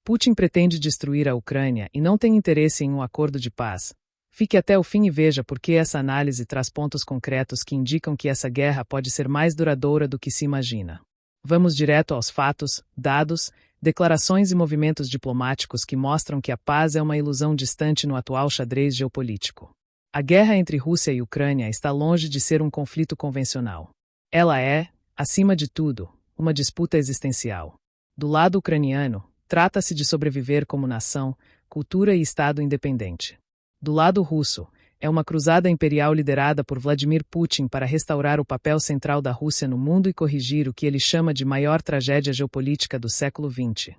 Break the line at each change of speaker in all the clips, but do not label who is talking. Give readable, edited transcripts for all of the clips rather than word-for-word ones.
Putin pretende destruir a Ucrânia e não tem interesse em um acordo de paz. Fique até o fim e veja por que essa análise traz pontos concretos que indicam que essa guerra pode ser mais duradoura do que se imagina. Vamos direto aos fatos, dados, declarações e movimentos diplomáticos que mostram que a paz é uma ilusão distante no atual xadrez geopolítico. A guerra entre Rússia e Ucrânia está longe de ser um conflito convencional. Ela é, acima de tudo, uma disputa existencial. Do lado ucraniano, trata-se de sobreviver como nação, cultura e Estado independente. Do lado russo, é uma cruzada imperial liderada por Vladimir Putin para restaurar o papel central da Rússia no mundo e corrigir o que ele chama de maior tragédia geopolítica do século XX: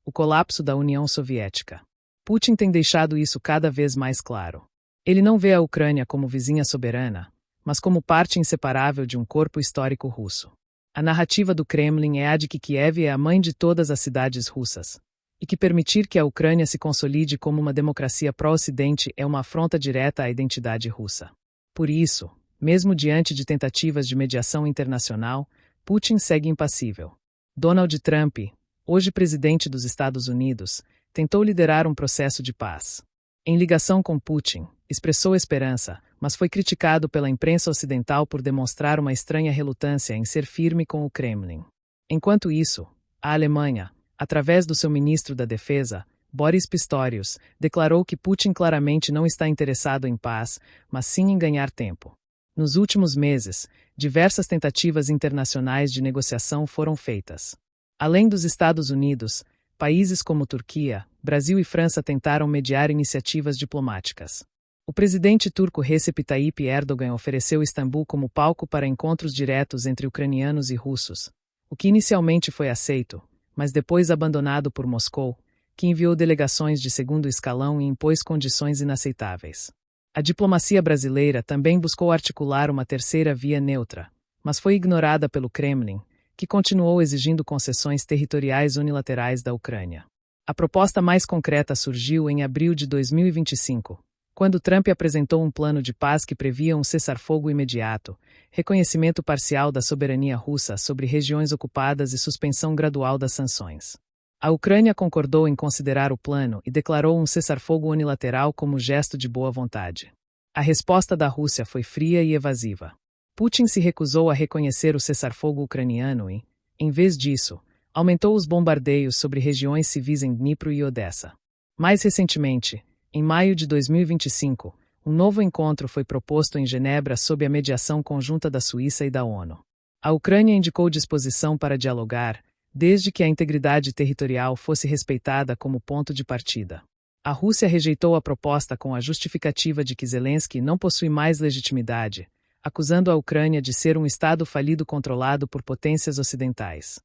o colapso da União Soviética. Putin tem deixado isso cada vez mais claro. Ele não vê a Ucrânia como vizinha soberana, mas como parte inseparável de um corpo histórico russo. A narrativa do Kremlin é a de que Kiev é a mãe de todas as cidades russas, e que permitir que a Ucrânia se consolide como uma democracia pró-Ocidente é uma afronta direta à identidade russa. Por isso, mesmo diante de tentativas de mediação internacional, Putin segue impassível. Donald Trump, hoje presidente dos Estados Unidos, tentou liderar um processo de paz. Em ligação com Putin, expressou esperança, mas foi criticado pela imprensa ocidental por demonstrar uma estranha relutância em ser firme com o Kremlin. Enquanto isso, a Alemanha, através do seu ministro da Defesa, Boris Pistorius, declarou que Putin claramente não está interessado em paz, mas sim em ganhar tempo. Nos últimos meses, diversas tentativas internacionais de negociação foram feitas. Além dos Estados Unidos, países como Turquia, Brasil e França tentaram mediar iniciativas diplomáticas. O presidente turco Recep Tayyip Erdogan ofereceu Istambul como palco para encontros diretos entre ucranianos e russos, o que inicialmente foi aceito, mas depois abandonado por Moscou, que enviou delegações de segundo escalão e impôs condições inaceitáveis. A diplomacia brasileira também buscou articular uma terceira via neutra, mas foi ignorada pelo Kremlin, que continuou exigindo concessões territoriais unilaterais da Ucrânia. A proposta mais concreta surgiu em abril de 2025, quando Trump apresentou um plano de paz que previa um cessar-fogo imediato, reconhecimento parcial da soberania russa sobre regiões ocupadas e suspensão gradual das sanções. A Ucrânia concordou em considerar o plano e declarou um cessar-fogo unilateral como gesto de boa vontade. A resposta da Rússia foi fria e evasiva. Putin se recusou a reconhecer o cessar-fogo ucraniano e, em vez disso, aumentou os bombardeios sobre regiões civis em Dnipro e Odessa. Mais recentemente, em maio de 2025, um novo encontro foi proposto em Genebra sob a mediação conjunta da Suíça e da ONU. A Ucrânia indicou disposição para dialogar, desde que a integridade territorial fosse respeitada como ponto de partida. A Rússia rejeitou a proposta com a justificativa de que Zelensky não possui mais legitimidade, acusando a Ucrânia de ser um Estado falido controlado por potências ocidentais.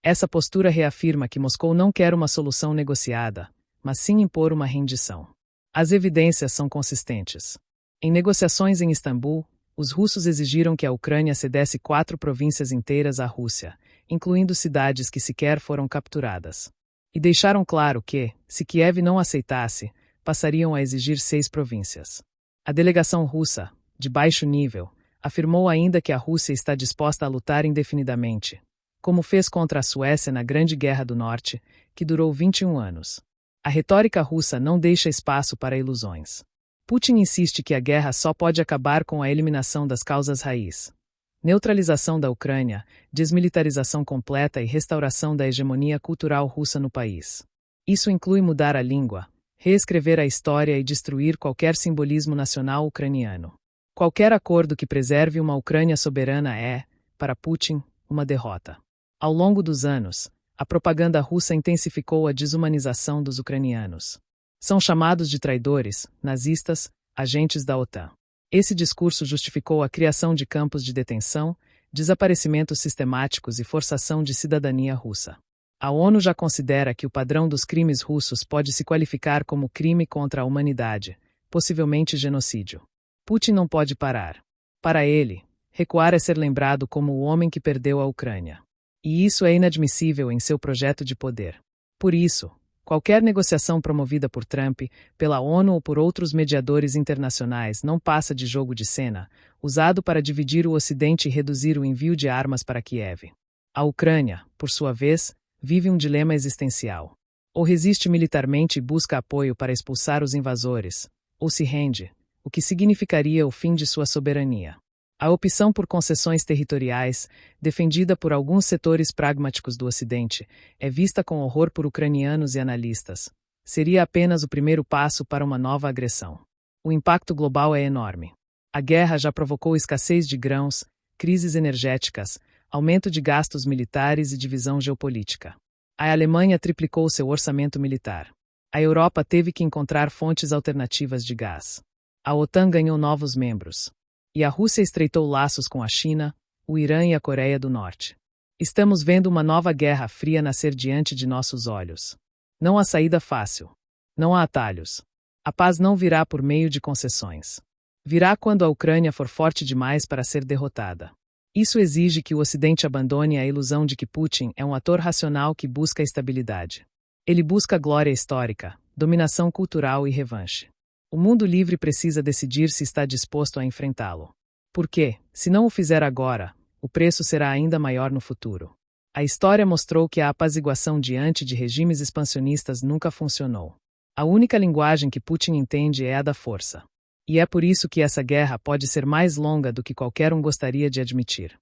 Essa postura reafirma que Moscou não quer uma solução negociada, mas sim impor uma rendição. As evidências são consistentes. Em negociações em Istambul, os russos exigiram que a Ucrânia cedesse 4 províncias inteiras à Rússia, incluindo cidades que sequer foram capturadas. E deixaram claro que, se Kiev não aceitasse, passariam a exigir 6 províncias. A delegação russa, de baixo nível, afirmou ainda que a Rússia está disposta a lutar indefinidamente, como fez contra a Suécia na Grande Guerra do Norte, que durou 21 anos. A retórica russa não deixa espaço para ilusões. Putin insiste que a guerra só pode acabar com a eliminação das causas raiz. Neutralização da Ucrânia, desmilitarização completa e restauração da hegemonia cultural russa no país. Isso inclui mudar a língua, reescrever a história e destruir qualquer simbolismo nacional ucraniano. Qualquer acordo que preserve uma Ucrânia soberana é, para Putin, uma derrota. Ao longo dos anos, a propaganda russa intensificou a desumanização dos ucranianos. São chamados de traidores, nazistas, agentes da OTAN. Esse discurso justificou a criação de campos de detenção, desaparecimentos sistemáticos e forçação de cidadania russa. A ONU já considera que o padrão dos crimes russos pode se qualificar como crime contra a humanidade, possivelmente genocídio. Putin não pode parar. Para ele, recuar é ser lembrado como o homem que perdeu a Ucrânia. E isso é inadmissível em seu projeto de poder. Por isso, qualquer negociação promovida por Trump, pela ONU ou por outros mediadores internacionais não passa de jogo de cena, usado para dividir o Ocidente e reduzir o envio de armas para Kiev. A Ucrânia, por sua vez, vive um dilema existencial. Ou resiste militarmente e busca apoio para expulsar os invasores, ou se rende, o que significaria o fim de sua soberania. A opção por concessões territoriais, defendida por alguns setores pragmáticos do Ocidente, é vista com horror por ucranianos e analistas. Seria apenas o primeiro passo para uma nova agressão. O impacto global é enorme. A guerra já provocou escassez de grãos, crises energéticas, aumento de gastos militares e divisão geopolítica. A Alemanha triplicou seu orçamento militar. A Europa teve que encontrar fontes alternativas de gás. A OTAN ganhou novos membros. E a Rússia estreitou laços com a China, o Irã e a Coreia do Norte. Estamos vendo uma nova guerra fria nascer diante de nossos olhos. Não há saída fácil. Não há atalhos. A paz não virá por meio de concessões. Virá quando a Ucrânia for forte demais para ser derrotada. Isso exige que o Ocidente abandone a ilusão de que Putin é um ator racional que busca estabilidade. Ele busca glória histórica, dominação cultural e revanche. O mundo livre precisa decidir se está disposto a enfrentá-lo. Porque, se não o fizer agora, o preço será ainda maior no futuro. A história mostrou que a apaziguação diante de regimes expansionistas nunca funcionou. A única linguagem que Putin entende é a da força. E é por isso que essa guerra pode ser mais longa do que qualquer um gostaria de admitir.